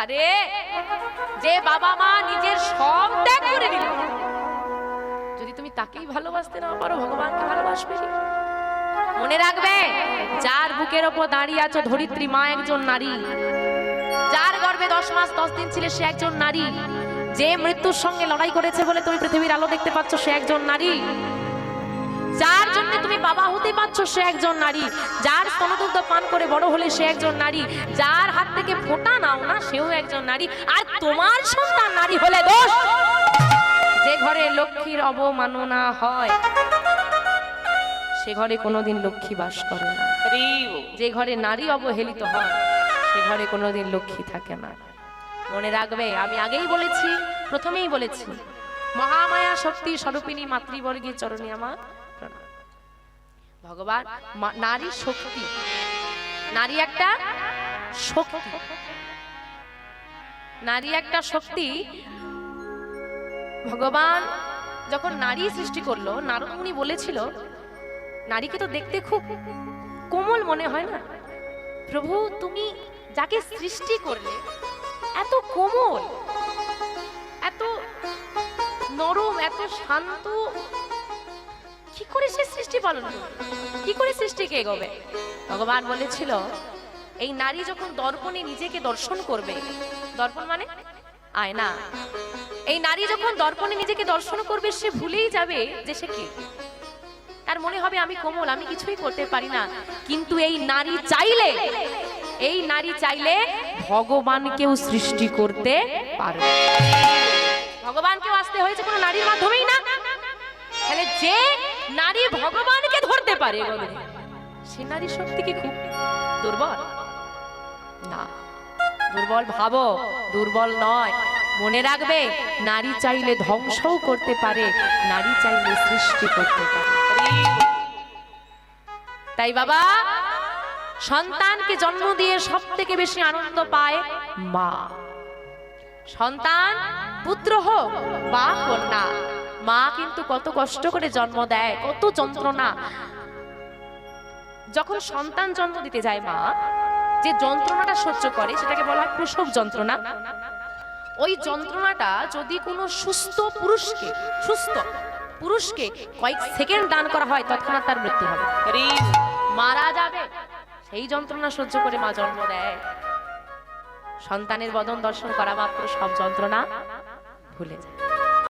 আরে যে বাবা মা নিজের সব ত্যাগ করে দিল, যদি তুমি তাকেই ভালোবাসতে না পারো, ভগবানকে ভালোবাসবে কি? মনে রাখবে, যার বুকের ওপর দাঁড়িয়ে আছো ধরিত্রী মা একজন নারী, যার গর্ভে 10 মাস 10 দিন ছিল সে একজন নারী, যে মৃত্যুর সঙ্গে লড়াই করেছে বলে তুমি পৃথিবীর আলো দেখতে পাচ্ছ সে একজন নারী, যার জন্য তুমি বাবা হতে পারছো সে একজন নারী, যার স্তনদুগ্ধ পান করে বড় হলে সে একজন নারী, যার হাত থেকে ফোঁটা নাও না সেও একজন নারী। আর তোমার সন্তান নারী হলে দোষ। যে ঘরে লক্ষ্মীর অবমাননা হয় সে ঘরে কোনোদিন লক্ষ্মী বাস করে না। যে ঘরে নারী অবহেলিত হয় সে ঘরে কোনোদিন লক্ষ্মী থাকে না। মনে রাখবে, আমি আগেই বলেছি, প্রথমেই বলেছি, মহামায়া শক্তি স্বরূপিণী মাতৃবর্গের চরণে আমার প্রণাম। ভগবান নারী শক্তি, নারী একটা শক্তি, নারী একটা শক্তি। ভগবান যখন নারী সৃষ্টি করলো, নারদ মুনি বলেছিল নারীকে তো দেখতে খুব কোমল মনে হয় না, প্রভু তুমি যাকে সৃষ্টি করলে এত কোমল, এত নরম, এত শান্ত, কি করে সে সৃষ্টি পালন করবে, কি করে সৃষ্টিকে এগোবে? ভগবান বলেছিল এই নারী যখন দর্পণে নিজেকে দর্শন করবে, দর্পণ মানে আয়না, এই নারী যখন দর্পণে নিজেকে দর্শন করবে সে ভুলেই যাবে যে সে কে। তার মনে হবে আমি কোমল, আমি কিছুই করতে পারি না। কিন্তু এই নারী চাইলে, এই নারী চাইলে ভগবানকেও সৃষ্টি করতে পারবে। ভগবানকেও আসতে হয়েছে কোনো নারীর মাধ্যমেই না। তাহলে যে নারী ভগবানকে ধরতে পারে সে নারী শক্তি কি খুব দুর্বল? না, দুর্বল ভাবো, দুর্বল নয়। মনে রাখবে, নারী চাইলে ধ্বংসও করতে পারে, নারী চাইলে সৃষ্টি করতে পারে। তাই বাবা, সন্তানকে জন্ম দিয়ে সব থেকে বেশি আনন্দ পায় মা। সন্তান পুত্র হোক বা কন্যা, মা কিন্তু কত কষ্ট করে জন্ম দেয়, কত যন্ত্রণা। যখন সন্তান জন্ম দিতে যায় মা, যে যন্ত্রণাটা সহ্য করে সেটাকে বলা হয় প্রসব যন্ত্রণা। ওই যন্ত্রণাটা যদি কোনো সুস্থ পুরুষকে কয়েক সেকেন্ড দান করা হয়, তৎক্ষণাৎ তার মৃত্যু হবে, মারা যাবে। সেই যন্ত্রণা সহ্য করে মা জন্ম দেয়। সন্তানের বদন দর্শন করা মাত্র সব যন্ত্রণা ভুলে যায়।